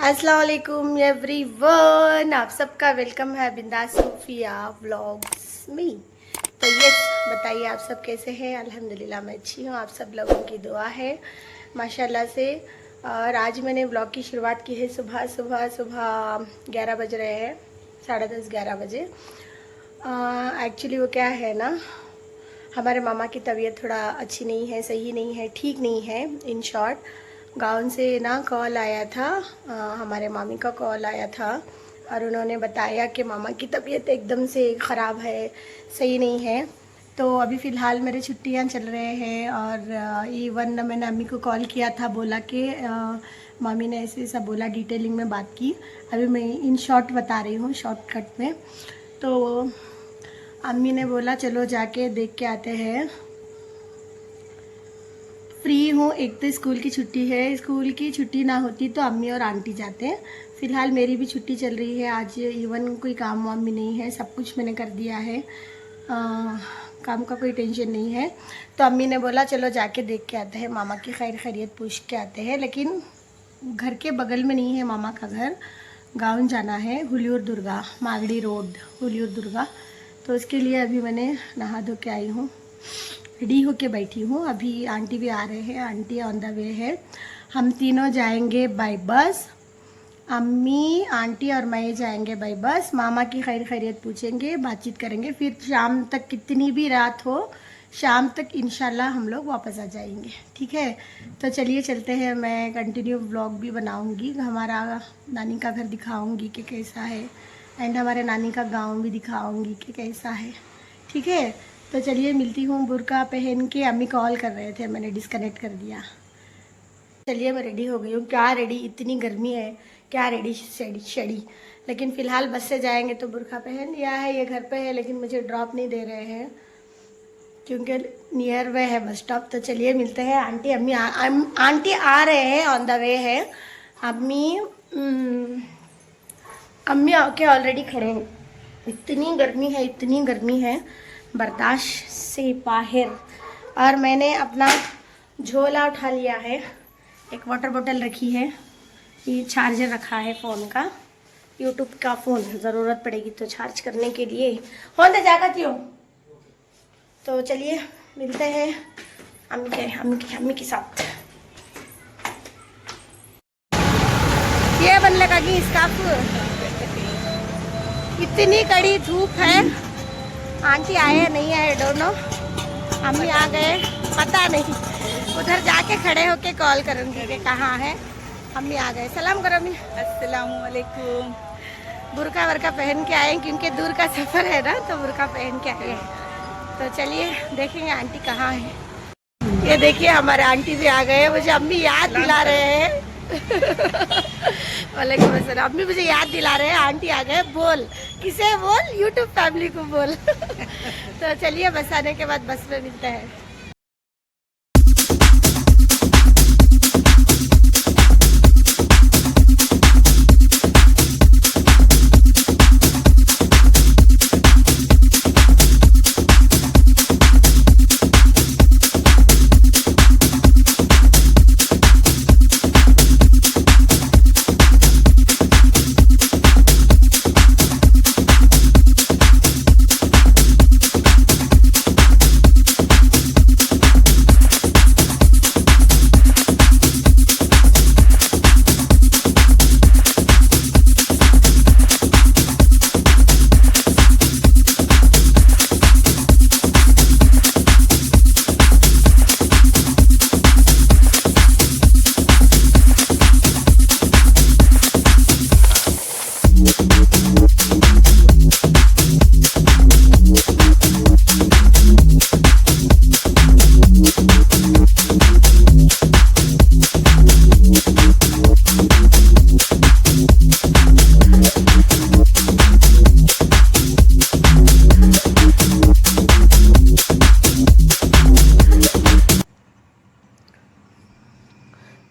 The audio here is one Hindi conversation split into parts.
अस्सलाम वालेकुम एवरीवन, आप सबका वेलकम है बिंदास सूफिया व्लॉग्स में। तो ये बताइए आप सब कैसे हैं। अल्हम्दुलिल्लाह मैं अच्छी हूँ, आप सब लोगों की दुआ है माशाल्लाह से। और आज मैंने व्लॉग की शुरुआत की है सुबह 11 बज रहे हैं, 10:30 11 बजे। एक्चुअली वो क्या है ना, हमारे मामा की तबीयत थोड़ा अच्छी नहीं है, सही नहीं है, ठीक नहीं है। इन शॉर्ट गाँव से ना कॉल आया था, हमारे मामी का कॉल आया था और उन्होंने बताया कि मामा की तबीयत एकदम से ख़राब है, सही नहीं है। तो अभी फ़िलहाल मेरे छुट्टियां चल रहे हैं और इवन मैंने अम्मी को कॉल किया था, बोला कि मामी ने ऐसे ऐसा बोला, डिटेलिंग में बात की। अभी मैं इन शॉर्ट बता रही हूँ, शॉर्टकट में। तो अम्मी ने बोला चलो जाके देख के आते हैं। फ्री हूँ, एक तो स्कूल की छुट्टी है, स्कूल की छुट्टी ना होती तो अम्मी और आंटी जाते हैं। फ़िलहाल मेरी भी छुट्टी चल रही है, आज इवन कोई काम वाम भी नहीं है, सब कुछ मैंने कर दिया है। काम का कोई टेंशन नहीं है। तो अम्मी ने बोला चलो जाके देख के आते हैं, मामा की खैर खैरियत पूछ के आते हैं। लेकिन घर के बगल में नहीं है मामा का घर, गाँव जाना है, हुलियूर दुर्गा, मागड़ी रोड, हुलियूर दुर्गा। तो उसके लिए अभी मैंने नहा धो के आई हूँ, रेडी होके बैठी हूँ। अभी आंटी भी आ रहे हैं, आंटी ऑन द वे है। हम तीनों जाएंगे बाय बस, अम्मी आंटी और मैं जाएंगे बाय बस। मामा की खैर खैरियत पूछेंगे, बातचीत करेंगे, फिर शाम तक कितनी भी रात हो, शाम तक इंशाल्लाह हम लोग वापस आ जाएंगे। ठीक है, तो चलिए चलते हैं। मैं कंटिन्यू व्लॉग भी बनाऊंगी, हमारा नानी का घर दिखाऊंगी कि कैसा है, एंड हमारे नानी का गांव भी दिखाऊंगी कि कैसा है। ठीक है, तो चलिए मिलती हूँ। बुर्का पहन के अम्मी कॉल कर रहे थे, मैंने डिस्कनेक्ट कर दिया। चलिए मैं रेडी हो गई हूँ। क्या रेडी, इतनी गर्मी है, क्या रेडी शेडी। लेकिन फ़िलहाल बस से जाएंगे तो बुर्का पहन लिया है। ये घर पे है लेकिन मुझे ड्रॉप नहीं दे रहे हैं क्योंकि नियर वे है बस स्टॉप। तो चलिए मिलते हैं। आंटी अम्मी आंटी आ रहे हैं, ऑन द वे है। अम्मी अम्मी आके ऑलरेडी खड़े हैं। इतनी गर्मी है, इतनी गर्मी है, बर्दाश्त से बाहर। और मैंने अपना झोला उठा लिया है, एक वाटर बोतल रखी है, ये चार्जर रखा है फ़ोन का, यूट्यूब का फ़ोन ज़रूरत पड़ेगी तो चार्ज करने के लिए। होने जागा क्यों। तो चलिए मिलते हैं अम्मी के साथ। ये बन लगा कि स्कार्फ, इतनी कड़ी धूप है। आंटी आए नहीं आए दोनों, अम्मी आ गए पता नहीं, उधर जाके खड़े होके कॉल करूँगी कि कहाँ है। अम्मी आ गए, सलाम करो अम्मी। अस्सलाम वालेकुम। बुर्का वर्का पहन के आए क्योंकि दूर का सफ़र है ना, तो बुर्का पहन के आए हैं। तो चलिए देखेंगे आंटी कहाँ है। ये देखिए हमारे आंटी भी आ गए, मुझे अम्मी याद दिला रहे हैं। वालेकुम अस्सलाम। अम्मी मुझे याद दिला रहे हैं, आंटी आ गए। बोल किसे बोल, यूट्यूब फैमिली को बोल। तो चलिए बस आने के बाद बस में मिलते हैं।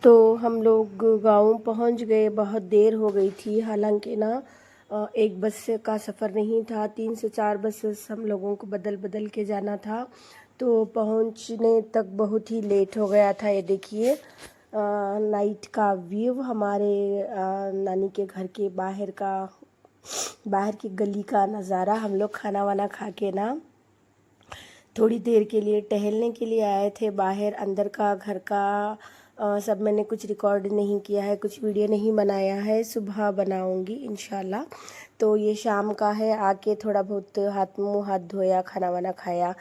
तो हम लोग गांव पहुंच गए, बहुत देर हो गई थी। हालांकि ना एक बस का सफ़र नहीं था, 3 से 4 बसेस हम लोगों को बदल बदल के जाना था। तो पहुंचने तक बहुत ही लेट हो गया था। ये देखिए नाइट का व्यू, हमारे नानी के घर के बाहर की गली का नज़ारा। हम लोग खाना वाना खा के ना थोड़ी देर के लिए टहलने के लिए आए थे बाहर। अंदर का घर का सब मैंने कुछ रिकॉर्ड नहीं किया है, कुछ वीडियो नहीं बनाया है, सुबह बनाऊंगी इंशाल्लाह। तो ये शाम का है, आके थोड़ा बहुत मुँह हाथ धोया, खाना वाना खाया,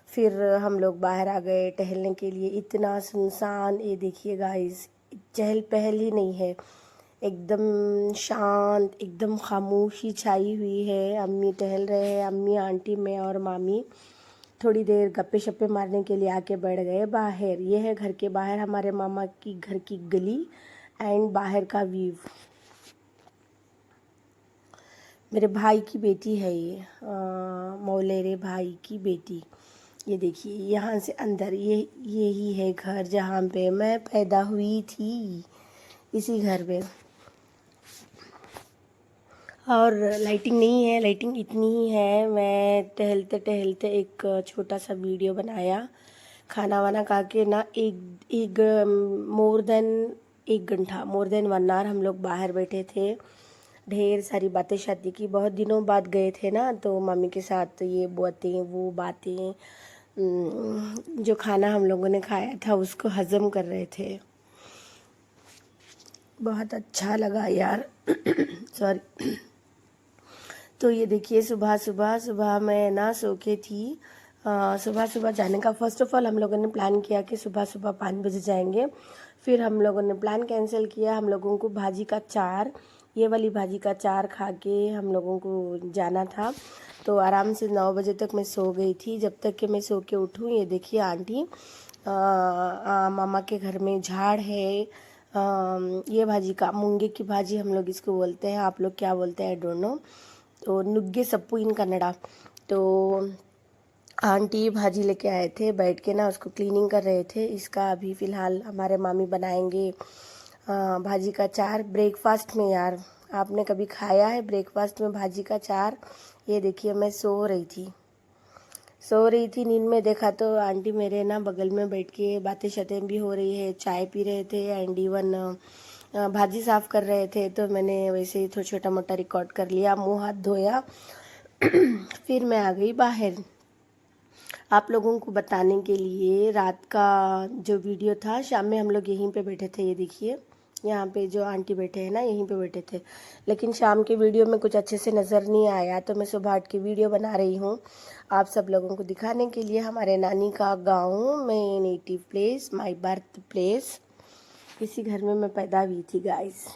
फिर हम लोग बाहर आ गए टहलने के लिए। इतना सुनसान, ये देखिए गाइस, चहल पहल ही नहीं है, एकदम शांत, एकदम खामोशी छाई हुई है। अम्मी टहल रहे हैं, अम्मी, आंटी, मैं और मामी थोड़ी देर गप्पे शप्पे मारने के लिए आके बैठ गए बाहर। ये है घर के बाहर हमारे मामा की घर की गली एंड बाहर का व्यू। मेरे भाई की बेटी है ये, मौलेरे भाई की बेटी। ये देखिए यहाँ से अंदर, यही है घर जहाँ पे मैं पैदा हुई थी, इसी घर में। और लाइटिंग नहीं है, लाइटिंग इतनी ही है। मैं टहलते टहलते एक छोटा सा वीडियो बनाया। खाना वाना खा के ना एक मोर देन 1 घंटा, मोर देन 1 आवर हम लोग बाहर बैठे थे। ढेर सारी बातें शादी की, बहुत दिनों बाद गए थे ना, तो मम्मी के साथ ये बातें वो बातें, जो खाना हम लोगों ने खाया था उसको हजम कर रहे थे। बहुत अच्छा लगा यार सॉरी। तो ये देखिए सुबह मैं ना सो के थी। सुबह जाने का फर्स्ट ऑफ ऑल हम लोगों ने प्लान किया कि सुबह 5 बजे जाएंगे। फिर हम लोगों ने प्लान कैंसिल किया। हम लोगों को भाजी का चार, ये वाली भाजी का चार खा के हम लोगों को जाना था। तो आराम से 9 बजे तक मैं सो गई थी। जब तक कि मैं सो के उठूँ, ये देखिए आंटी, मामा के घर में झाड़ है। ये भाजी का, मूंगे की भाजी हम लोग इसको बोलते हैं, आप लोग क्या बोलते हैं आई डोंट नो। तो नुग्गे सप्पू इन कन्नड़ा। तो आंटी भाजी लेके आए थे, बैठ के ना उसको क्लीनिंग कर रहे थे। इसका अभी फ़िलहाल हमारे मामी बनाएंगे भाजी का चार ब्रेकफास्ट में। यार आपने कभी खाया है ब्रेकफास्ट में भाजी का चार? ये देखिए मैं सो रही थी नींद में, देखा तो आंटी मेरे ना बगल में बैठ के बातें शतें भी हो रही है, चाय पी रहे थे एंड इवन भाजी साफ़ कर रहे थे। तो मैंने वैसे ही थोड़ा छोटा मोटा रिकॉर्ड कर लिया, मुंह हाथ धोया फिर मैं आ गई बाहर आप लोगों को बताने के लिए। रात का जो वीडियो था, शाम में हम लोग यहीं पे बैठे थे, ये देखिए यहाँ पे जो आंटी बैठे हैं ना, यहीं पे बैठे थे। लेकिन शाम के वीडियो में कुछ अच्छे से नज़र नहीं आया, तो मैं सुबह उठ के वीडियो बना रही हूँ आप सब लोगों को दिखाने के लिए। हमारे नानी का गाँव, my native place, my birth place, इसी घर में मैं पैदा हुई थी गाइस।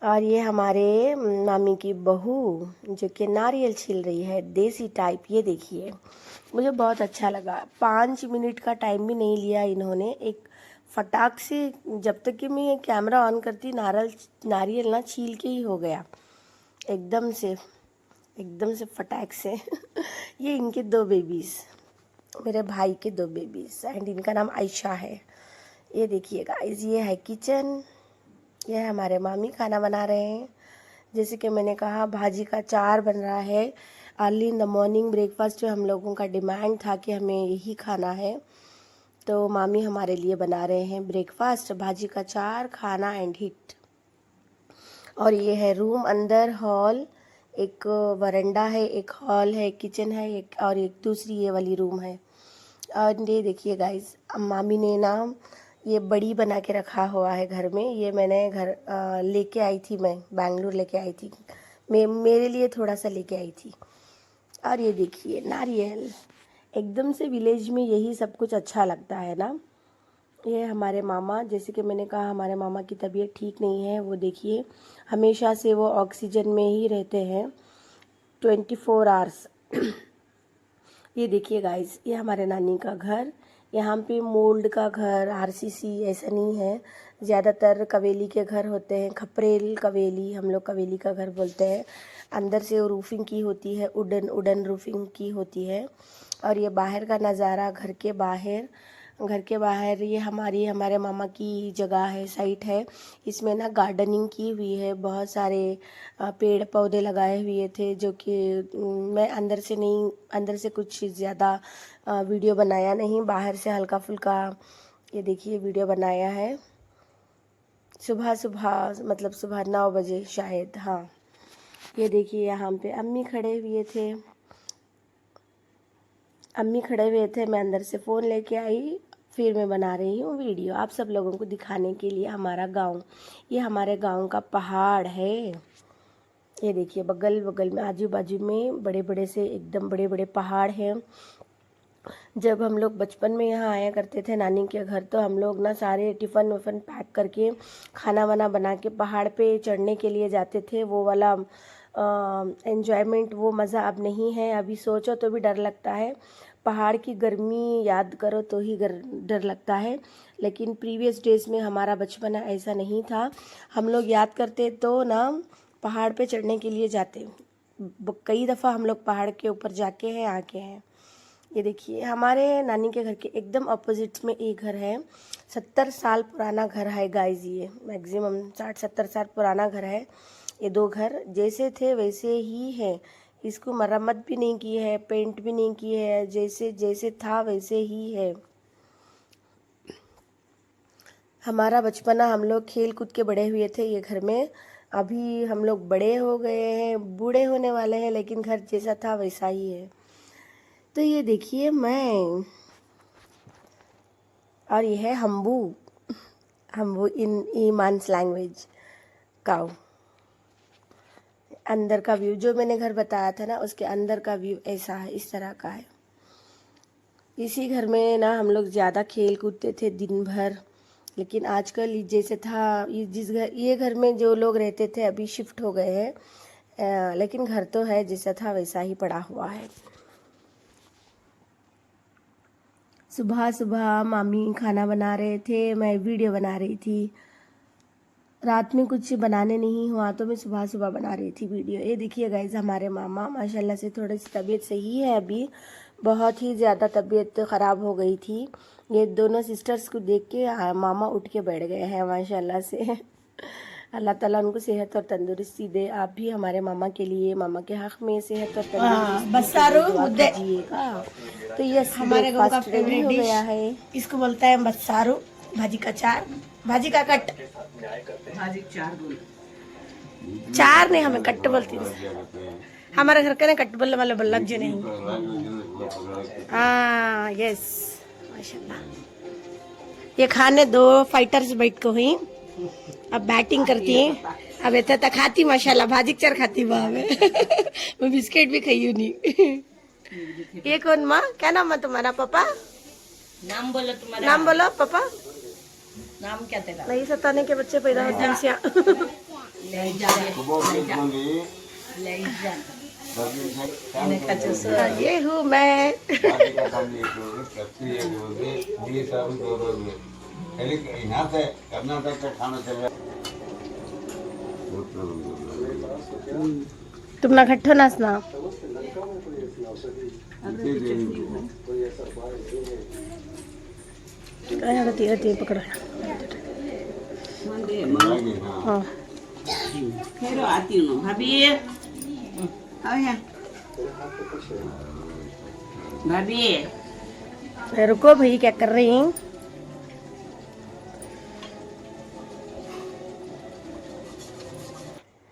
और ये हमारे मामी की बहू जो कि नारियल छिल रही है, देसी टाइप। ये देखिए मुझे बहुत अच्छा लगा। 5 मिनट का टाइम भी नहीं लिया इन्होंने, एक फटाक से, जब तक कि मैं कैमरा ऑन करती नारियल ना छील के ही हो गया, एकदम से फटाक से ये इनके 2 बेबीज़, मेरे भाई के 2 बेबीज़, एंड इनका नाम आयशा है। ये देखिए गाइस, ये है किचन, ये है हमारे मामी खाना बना रहे हैं। जैसे कि मैंने कहा भाजी का चार बन रहा है। Early in the morning breakfast जो हम लोगों का डिमांड था कि हमें यही खाना है, तो मामी हमारे लिए बना रहे हैं ब्रेकफास्ट, भाजी का चार, खाना एंड हिट। और ये है रूम, अंदर हॉल, एक वरांडा है, एक हॉल है, किचन है एक, और एक दूसरी ये वाली रूम है। और ये देखिए गाइस, मामी ने ना ये बड़ी बना के रखा हुआ है घर में। ये मैंने घर लेके आई थी, मैं बेंगलुरु लेके आई थी, मेरे लिए थोड़ा सा लेके आई थी। और ये देखिए नारियल, एकदम से विलेज में यही सब कुछ अच्छा लगता है ना। ये हमारे मामा, जैसे कि मैंने कहा हमारे मामा की तबीयत ठीक नहीं है, वो देखिए हमेशा से वो ऑक्सीजन में ही रहते हैं 24 आवर्स। ये देखिए गाइस, ये हमारे नानी का घर। यहाँ पे मोल्ड का घर, आरसीसी ऐसा नहीं है, ज़्यादातर कवेली के घर होते हैं, खपरेल कवेली, हम लोग कवेली का घर बोलते हैं। अंदर से वो रूफिंग की होती है, उडन रूफिंग की होती है। और ये बाहर का नज़ारा, घर के बाहर ये हमारे मामा की जगह है, साइट है। इसमें ना गार्डनिंग की हुई है, बहुत सारे पेड़ पौधे लगाए हुए थे, जो कि मैं अंदर से कुछ ज़्यादा वीडियो बनाया नहीं, बाहर से हल्का फुल्का ये देखिए वीडियो बनाया है सुबह सुबह, मतलब सुबह 9 बजे शायद। हाँ, ये देखिए यहाँ पे अम्मी खड़े हुए थे, मैं अंदर से फ़ोन लेके आई, फिर मैं बना रही हूँ वीडियो आप सब लोगों को दिखाने के लिए हमारा गांव। ये हमारे गांव का पहाड़ है। ये देखिए बगल बगल में आजू बाजू में बड़े बड़े से एकदम बड़े बड़े पहाड़ हैं। जब हम लोग बचपन में यहाँ आया करते थे नानी के घर, तो हम लोग ना सारे टिफ़न विफ़न पैक करके खाना वाना बना के पहाड़ पे चढ़ने के लिए जाते थे। वो वाला एन्जॉयमेंट, वो मज़ा अब नहीं है। अभी सोचो तो भी डर लगता है, पहाड़ की गर्मी याद करो तो ही डर लगता है। लेकिन प्रीवियस डेज़ में हमारा बचपना ऐसा नहीं था। हम लोग याद करते तो ना पहाड़ पे चढ़ने के लिए जाते, कई दफ़ा हम लोग पहाड़ के ऊपर जाके हैं, आके हैं। ये देखिए हमारे नानी के घर के एकदम अपोजिट में एक घर है, 70 साल पुराना घर है गाइस। ये मैक्सिमम 60-70 साल पुराना घर है। ये दो घर जैसे थे वैसे ही है, इसको मरम्मत भी नहीं की है, पेंट भी नहीं की है, जैसे जैसे था वैसे ही है। हमारा बचपना हम लोग खेल कूद के बड़े हुए थे ये घर में। अभी हम लोग बड़े हो गए हैं, बूढ़े होने वाले हैं, लेकिन घर जैसा था वैसा ही है। तो ये देखिए मैं, और ये है हम्बू इन ईमानस लैंग्वेज काऊ। अंदर का व्यू जो मैंने घर बताया था ना, उसके अंदर का व्यू ऐसा है, इस तरह का है। इसी घर में ना हम लोग ज़्यादा खेल कूदते थे दिन भर। लेकिन आजकल जैसे था, ये घर में जो लोग रहते थे अभी शिफ्ट हो गए हैं, लेकिन घर तो है जैसा था वैसा ही पड़ा हुआ है। सुबह सुबह मामी खाना बना रहे थे, मैं वीडियो बना रही थी। रात में कुछ बनाने नहीं हुआ तो मैं सुबह सुबह बना रही थी वीडियो। ये देखिए गाइस हमारे मामा माशाल्लाह से थोड़ी सी तबीयत सही है अभी, बहुत ही ज़्यादा तबीयत ख़राब हो गई थी। ये दोनों सिस्टर्स को देख के मामा उठ के बैठ गए हैं माशाल्लाह से। अल्लाह ताला उनको सेहत और तंदुरुस्ती दे। आप भी हमारे मामा के लिए, मामा के हक़ में सेहत और तंदुरुस्ती कीजिएगा। तो ये हमारे गाँव का फेवरेट डिश है, इसको बोलता है बस्सारू, भाजी का चार, भाजी का कट, भाजी चार बोल चार नहीं हमें कट्ट बोलती है। हमारे घर के ना कट्ट बोलने वाले बल्लभ जी नहीं। हाँ यस माशाल्लाह। ये खाने दो फाइटर्स बैठ को हुई, अब बैटिंग करती है। अब इतना तक खाती माशाल्लाह, भाजी चार खाती माँ में। मैं बिस्किट भी खाई हूँ नहीं। ये कौन माँ, क्या नाम है तुम्हारा? पापा नाम बोलो तुम्हारा, नाम बोलो पापा। नाम क्या तेरा? नहीं सताने के बच्चे पैदा होते हैं क्या? ये हूँ मैं। तुम ना खट्टो नाचना। पकड़ो। हाँ फिर आती हूँ भाभी, आओ यहाँ भाभी। रुको भाई, क्या कर रही हैं?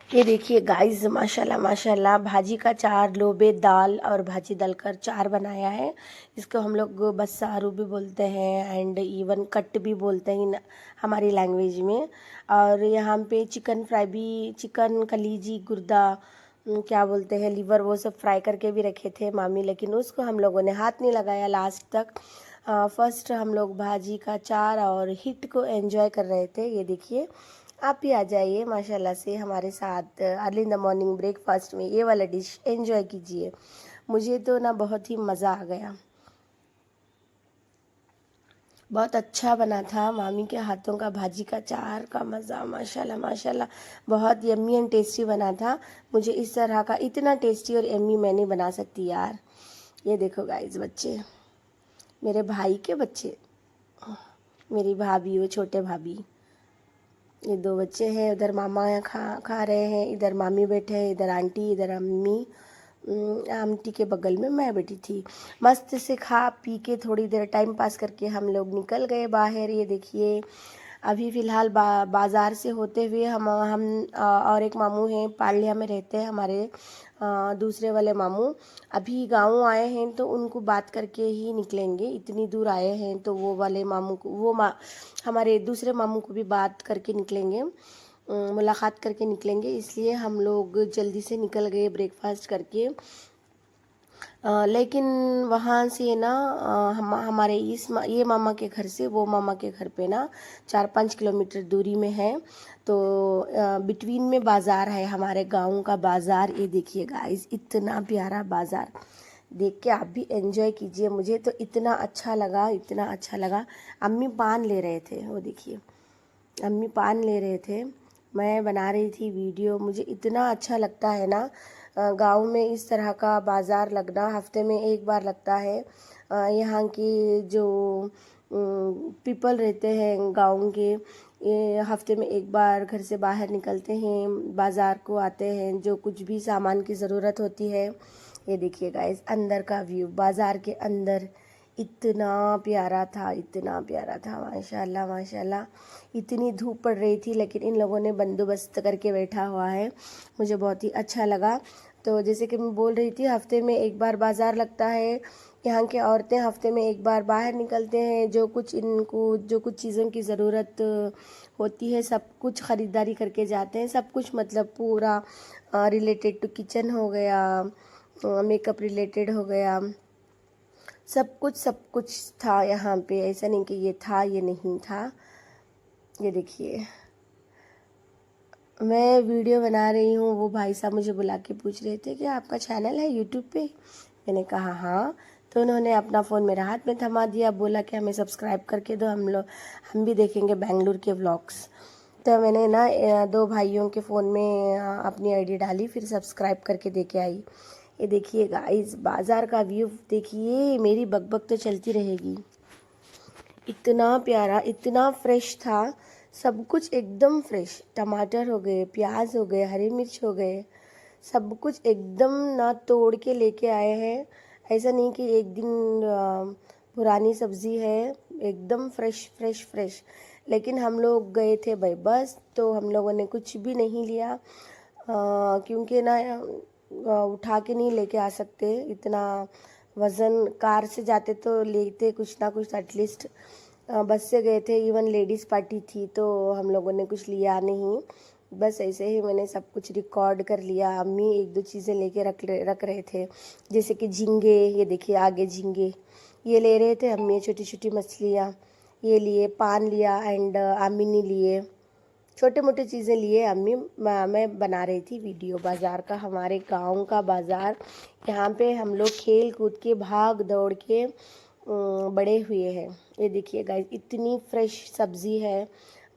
ये देखिए गाइस माशाल्लाह माशाल्लाह, भाजी का चार, लोबे दाल और भाजी डालकर चार बनाया है। इसको हम लोग बस्सारू भी बोलते हैं एंड इवन कट भी बोलते हैं हमारी लैंग्वेज में। और यहाँ पे चिकन फ्राई भी, चिकन कलीजी गुर्दा क्या बोलते हैं, लीवर, वो सब फ्राई करके भी रखे थे मामी, लेकिन उसको हम लोगों ने हाथ नहीं लगाया लास्ट तक। फर्स्ट हम लोग भाजी का चार और हिट को एंजॉय कर रहे थे। ये देखिए आप भी आ जाइए माशाल्लाह से हमारे साथ early in the morning breakfast में ये वाला डिश एंजॉय कीजिए। मुझे तो ना बहुत ही मज़ा आ गया, बहुत अच्छा बना था मामी के हाथों का भाजी का चार का मज़ा। माशाल्लाह माशाल्लाह बहुत यम्मी एंड टेस्टी बना था। मुझे इस तरह का इतना टेस्टी और यम्मी मैं नहीं बना सकती यार। ये देखो गाइस बच्चे, मेरे भाई के बच्चे, मेरी भाभी, वो छोटे भाभी, ये दो बच्चे हैं। उधर मामा खा रहे हैं, इधर मामी बैठे हैं, इधर आंटी, इधर अम्मी। आंटी के बगल में मैं बैठी थी। मस्त से खा पी के थोड़ी देर टाइम पास करके हम लोग निकल गए बाहर। ये देखिए अभी फ़िलहाल बाज़ार से होते हुए हम और एक मामू हैं पालिया में रहते हैं हमारे दूसरे वाले मामू, अभी गांव आए हैं तो उनको बात करके ही निकलेंगे। इतनी दूर आए हैं तो वो वाले मामू को हमारे दूसरे मामू को भी बात करके निकलेंगे, मुलाकात करके निकलेंगे। इसलिए हम लोग जल्दी से निकल गए ब्रेकफास्ट करके। लेकिन वहाँ से ना हमारे ये मामा के घर से वो मामा के घर पे ना 4-5 किलोमीटर दूरी में है। तो बिटवीन में बाज़ार है, हमारे गांव का बाज़ार। ये देखिए गाइस, इतना प्यारा बाज़ार, देख के आप भी एंजॉय कीजिए। मुझे तो इतना अच्छा लगा, इतना अच्छा लगा। अम्मी पान ले रहे थे, वो देखिए अम्मी पान ले रहे थे, मैं बना रही थी वीडियो। मुझे इतना अच्छा लगता है ना गांव में इस तरह का बाज़ार लगना। हफ्ते में एक बार लगता है। यहाँ की जो पीपल रहते हैं गांव के, ये हफ्ते में एक बार घर से बाहर निकलते हैं, बाज़ार को आते हैं, जो कुछ भी सामान की ज़रूरत होती है। ये देखिए गाइस अंदर का व्यू, बाज़ार के अंदर इतना प्यारा था, इतना प्यारा था, माशाल्लाह माशाल्लाह। इतनी धूप पड़ रही थी लेकिन इन लोगों ने बंदोबस्त करके बैठा हुआ है, मुझे बहुत ही अच्छा लगा। तो जैसे कि मैं बोल रही थी, हफ्ते में एक बार बाज़ार लगता है। यहाँ की औरतें हफ्ते में एक बार बाहर निकलते हैं, जो कुछ चीज़ों की ज़रूरत होती है सब कुछ ख़रीदारी करके जाते हैं। सब कुछ मतलब पूरा रिलेटेड टू किचन हो गया, मेकअप रिलेटेड हो गया, सब कुछ था यहाँ पे। ऐसा नहीं कि ये था ये नहीं था। ये देखिए मैं वीडियो बना रही हूँ, वो भाई साहब मुझे बुला के पूछ रहे थे कि आपका चैनल है यूट्यूब पे। मैंने कहा हाँ, तो उन्होंने अपना फ़ोन मेरे हाथ में थमा दिया, बोला कि हमें सब्सक्राइब करके दो, हम भी देखेंगे बेंगलुरु के व्लॉग्स। तो मैंने ना 2 भाइयों के फ़ोन में अपनी आईडी डाली, फिर सब्सक्राइब करके दे के आई। ये देखिए गाइस बाज़ार का व्यू देखिए, मेरी बकबक तो चलती रहेगी। इतना प्यारा, इतना फ्रेश था, सब कुछ एकदम फ्रेश। टमाटर हो गए, प्याज हो गए, हरी मिर्च हो गए, सब कुछ एकदम ना तोड़ के लेके आए हैं। ऐसा नहीं कि एक दिन पुरानी सब्ज़ी है, एकदम फ्रेश फ्रेश फ्रेश। लेकिन हम लोग गए थे भाई बस, तो हम लोगों ने कुछ भी नहीं लिया, क्योंकि ना उठा के नहीं लेके आ सकते इतना वज़न। कार से जाते तो लेते कुछ ना कुछ एटलीस्ट, बस से गए थे, इवन लेडीज़ पार्टी थी तो हम लोगों ने कुछ लिया नहीं। बस ऐसे ही मैंने सब कुछ रिकॉर्ड कर लिया। अम्मी 1-2 चीज़ें लेके रख रहे थे, जैसे कि झींगे, ये देखिए आगे झींगे ये ले रहे थे अम्मी, छोटी छोटी मछलियाँ ये लिए, पान लिया एंड अम्मी ने लिए, छोटे मोटे चीज़ें लिए अम्मी। मैं बना रही थी वीडियो बाज़ार का, हमारे गांव का बाज़ार। यहाँ पे हम लोग खेल कूद के भाग दौड़ के बड़े हुए हैं। ये देखिए गाइस इतनी फ्रेश सब्ज़ी है,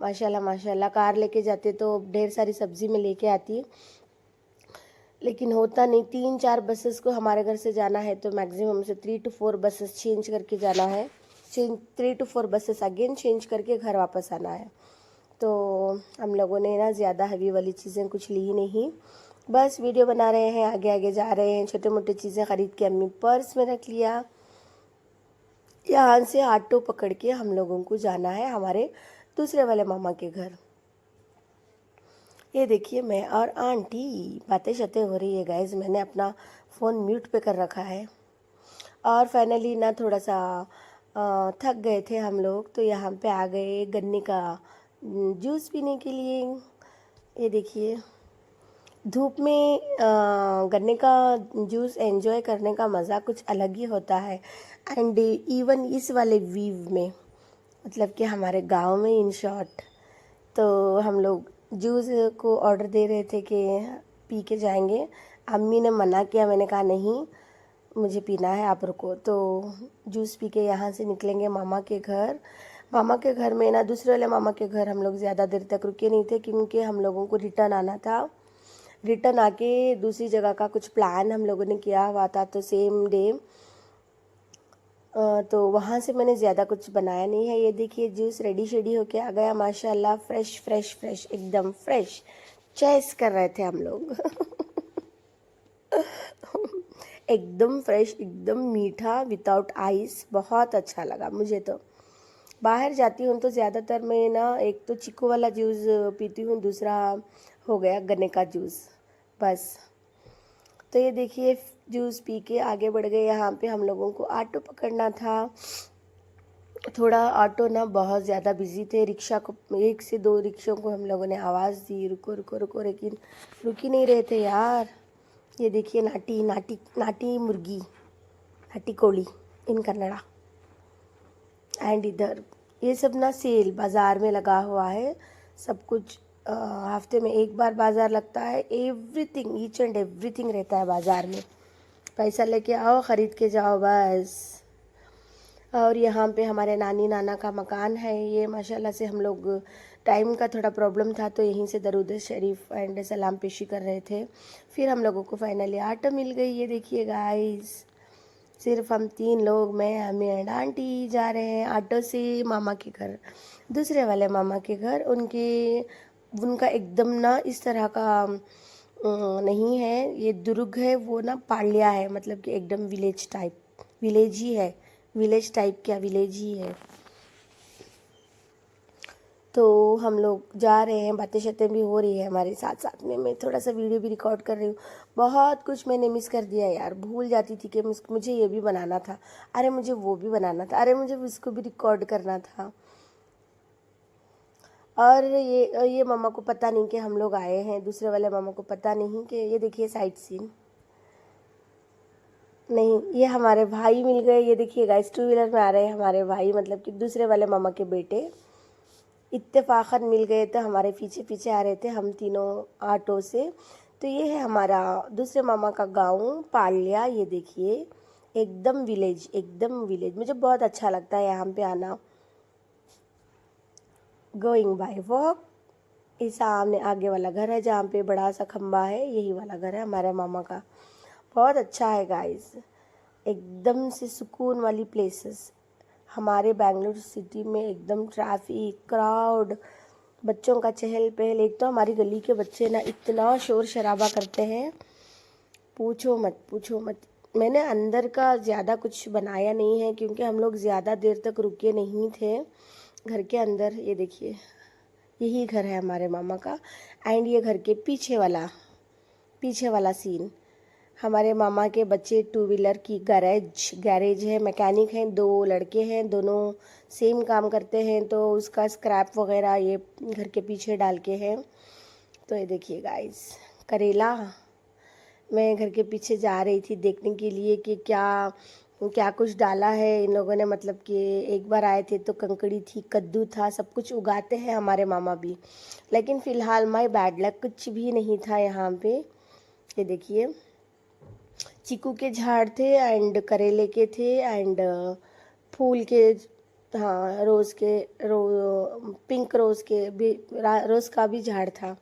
माशाल्लाह माशाल्लाह। कार लेके जाते तो ढेर सारी सब्ज़ी में लेके आती, लेकिन होता नहीं। 3-4 बसेस को हमारे घर से जाना है तो मैक्सिमम से 3 to 4 बसेस चेंज करके जाना है, 3 to 4 बसेस अगेन चेंज करके घर वापस आना है। तो हम लोगों ने ना ज़्यादा हैवी वाली चीज़ें कुछ ली नहीं, बस वीडियो बना रहे हैं, आगे आगे जा रहे हैं। छोटे मोटे चीज़ें ख़रीद के अम्मी पर्स में रख लिया। यहाँ से ऑटो पकड़ के हम लोगों को जाना है हमारे दूसरे वाले मामा के घर। ये देखिए मैं और आंटी बातें शतें हो रही है गाइस। मैंने अपना फ़ोन म्यूट पे कर रखा है। और फाइनली ना थोड़ा सा थक गए थे हम लोग, तो यहाँ पे आ गए गन्ने का जूस पीने के लिए। ये देखिए धूप में गन्ने का जूस एंजॉय करने का मज़ा कुछ अलग ही होता है। एंड इवन इस वाले वीव में, मतलब कि हमारे गांव में इन शॉर्ट, तो हम लोग जूस को ऑर्डर दे रहे थे कि पी के जाएंगे। अम्मी ने मना किया, मैंने कहा नहीं मुझे पीना है, आप रुको। तो जूस पी के यहाँ से निकलेंगे मामा के घर। मामा के घर में ना, दूसरे वाले मामा के घर हम लोग ज़्यादा देर तक रुके नहीं थे, क्योंकि हम लोगों को रिटर्न आना था। रिटर्न आके दूसरी जगह का कुछ प्लान हम लोगों ने किया हुआ था, तो सेम डे, तो वहाँ से मैंने ज़्यादा कुछ बनाया नहीं है। ये देखिए जूस रेडी शेडी होके आ गया, माशाल्लाह फ्रेश फ्रेश फ्रेश एकदम फ्रेश। चॉइस कर रहे थे हम लोग एकदम फ्रेश, एकदम मीठा, विदाउट आइस, बहुत अच्छा लगा मुझे तो। बाहर जाती हूँ तो ज़्यादातर मैं ना एक तो चीकू वाला जूस पीती हूँ, दूसरा हो गया गन्ने का जूस, बस। तो ये देखिए जूस पी के आगे बढ़ गए। यहाँ पे हम लोगों को ऑटो पकड़ना था, थोड़ा ऑटो ना बहुत ज़्यादा बिजी थे। रिक्शा को, 1 से 2 रिक्शों को हम लोगों ने आवाज़ दी, रुको रुको रुको, लेकिन रुक ही नहीं रहे थे यार। ये देखिए नाटी नाटी नाटी मुर्गी, नाटी कोली इन कन्नड़ा। एंड इधर ये सब ना सेल बाज़ार में लगा हुआ है, सब कुछ हफ्ते में एक बार बाज़ार लगता है। एवरीथिंग, ईच एंड एवरीथिंग रहता है बाज़ार में। पैसा लेके आओ, ख़रीद के जाओ बस। और यहाँ पे हमारे नानी नाना का मकान है ये। माशाल्लाह से हम लोग, टाइम का थोड़ा प्रॉब्लम था तो यहीं से दरूद शरीफ एंड सलाम पेशी कर रहे थे। फिर हम लोगों को फाइनली ऑटो मिल गई। ये देखिए गाइस, सिर्फ हम 3 लोग, मैं, अम्मी एंड आंटी जा रहे हैं ऑटो से मामा के घर, दूसरे वाले मामा के घर। उनका एकदम ना इस तरह का नहीं है, ये दुर्ग है, वो ना पालिया है, मतलब कि एकदम विलेज टाइप, विलेज ही है, विलेज टाइप, क्या विलेज ही है। तो हम लोग जा रहे हैं, बातें शातें भी हो रही है हमारे साथ साथ में। मैं थोड़ा सा वीडियो भी रिकॉर्ड कर रही हूँ। बहुत कुछ मैंने मिस कर दिया यार, भूल जाती थी कि मुझे ये भी बनाना था, अरे मुझे वो भी बनाना था, अरे मुझे इसको भी रिकॉर्ड करना था। और ये मामा को पता नहीं कि हम लोग आए हैं, दूसरे वाले मामा को पता नहीं कि, ये देखिए साइड सीन नहीं, ये हमारे भाई मिल गए। ये देखिए गाइस, 2 व्हीलर में आ रहे हैं हमारे भाई, मतलब कि दूसरे वाले मामा के बेटे इत्तेफाकन मिल गए, तो हमारे पीछे पीछे आ रहे थे हम तीनों ऑटो से। तो ये है हमारा दूसरे मामा का गांव पालिया। ये देखिए एकदम विलेज, एकदम विलेज। मुझे बहुत अच्छा लगता है यहाँ पे आना। Going by walk. इस सामने आगे वाला घर है जहाँ पे बड़ा सा खम्बा है, यही वाला घर है हमारे मामा का। बहुत अच्छा है गाइस, एकदम से सुकून वाली प्लेसेस। हमारे बेंगलुरु सिटी में एकदम ट्रैफिक, क्राउड, बच्चों का चहल पहल। एक तो हमारी गली के बच्चे ना इतना शोर शराबा करते हैं, पूछो मत पूछो मत। मैंने अंदर का ज़्यादा कुछ बनाया नहीं है क्योंकि हम लोग ज़्यादा देर तक रुके नहीं थे घर के अंदर। ये देखिए यही घर है हमारे मामा का। एंड ये घर के पीछे वाला सीन, हमारे मामा के बच्चे 2 व्हीलर की गैरेज है, मैकेनिक हैं, 2 लड़के हैं, दोनों सेम काम करते हैं, तो उसका स्क्रैप वगैरह ये घर के पीछे डाल के हैं। तो ये देखिए गाइस, करेला, मैं घर के पीछे जा रही थी देखने के लिए कि क्या कुछ डाला है इन लोगों ने। मतलब कि एक बार आए थे तो कंकड़ी थी, कद्दू था, सब कुछ उगाते हैं हमारे मामा भी। लेकिन फ़िलहाल माय बैड लक, कुछ भी नहीं था यहाँ पे। ये देखिए चीकू के झाड़ थे एंड करेले के थे एंड फूल के, हाँ पिंक रोज़ के भी, रोज़ का भी झाड़ था।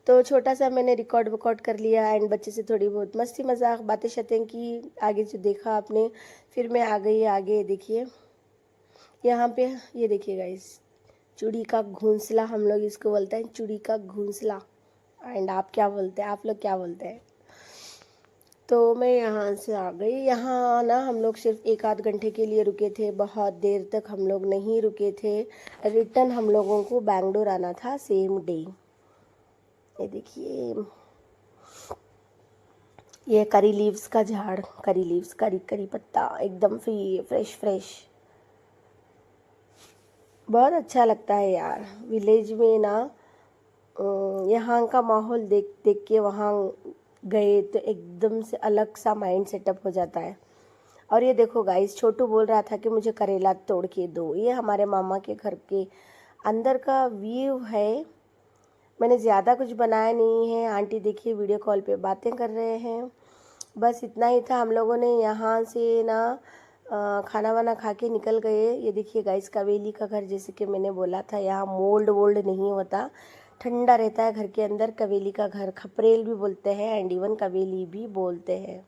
तो छोटा सा मैंने रिकॉर्ड कर लिया एंड बच्चे से थोड़ी बहुत मस्ती मजाक बातें शातें की। आगे जो देखा आपने, फिर मैं आ गई आगे। देखिए यहाँ पे, ये देखिए गाइस, चूड़ी का घोंसला हम लोग इसको बोलते हैं, चूड़ी का घोंसला। एंड आप क्या बोलते हैं, आप लोग क्या बोलते हैं? तो मैं यहाँ से आ गई। यहाँ ना हम लोग सिर्फ 1 आध घंटे के लिए रुके थे, बहुत देर तक हम लोग नहीं रुके थे। रिटर्न हम लोगों को बेंगलोर आना था सेम डे। ये देखिए ये करी लीव्स का झाड़, करी लीव्स, करी पत्ता, एकदम फ्रेश। बहुत अच्छा लगता है यार विलेज में ना। यहाँ का माहौल देख के वहाँ गए तो एकदम से अलग सा माइंड सेटअप हो जाता है। और ये देखो गाइस, छोटू बोल रहा था कि मुझे करेला तोड़ के दो। ये हमारे मामा के घर के अंदर का व्यू है। मैंने ज़्यादा कुछ बनाया नहीं है। आंटी देखिए वीडियो कॉल पे बातें कर रहे हैं, बस इतना ही था। हम लोगों ने यहाँ से ना खाना वाना खा के निकल गए। ये देखिए गाइस, कवेली का घर, जैसे कि मैंने बोला था, यहाँ मोल्ड वोल्ड नहीं होता, ठंडा रहता है घर के अंदर। कवेली का घर खपरेल भी बोलते हैं एंड इवन कवेली भी बोलते हैं।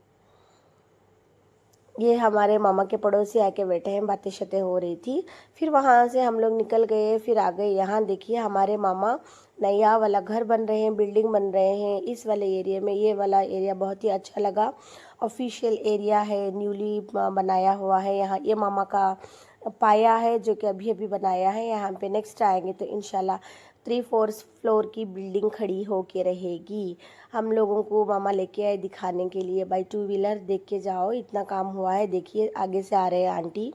ये हमारे मामा के पड़ोसी आके बैठे हैं, बातें शातें हो रही थी। फिर वहाँ से हम लोग निकल गए, फिर आ गए यहाँ। देखिए हमारे मामा नया वाला घर बन रहे हैं, बिल्डिंग बन रहे हैं इस वाले एरिया में। ये वाला एरिया बहुत ही अच्छा लगा। ऑफिशियल एरिया है, न्यूली बनाया हुआ है। यहाँ ये मामा का पाया है जो कि अभी अभी बनाया है। यहाँ पे नेक्स्ट आएंगे तो इंशाल्लाह 3-4 फ्लोर की बिल्डिंग खड़ी हो के रहेगी। हम लोगों को मामा लेके आए दिखाने के लिए बाई 2 व्हीलर। देख के जाओ, इतना काम हुआ है। देखिए आगे से आ रहे हैं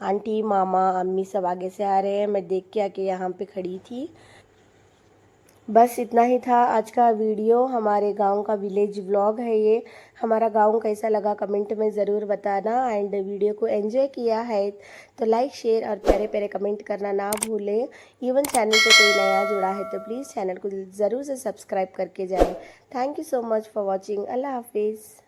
आंटी मामा अम्मी सब आगे से आ रहे हैं। मैं देख के आके यहाँ पे खड़ी थी। बस इतना ही था आज का वीडियो। हमारे गांव का विलेज व्लॉग है ये। हमारा गांव कैसा लगा कमेंट में ज़रूर बताना। एंड वीडियो को एंजॉय किया है तो लाइक शेयर और प्यारे प्यारे कमेंट करना ना भूलें। इवन चैनल पे कोई नया जुड़ा है तो प्लीज़ चैनल को ज़रूर से सब्सक्राइब करके जाएं। Thank you so much for watching. अल्लाह हाफिज़।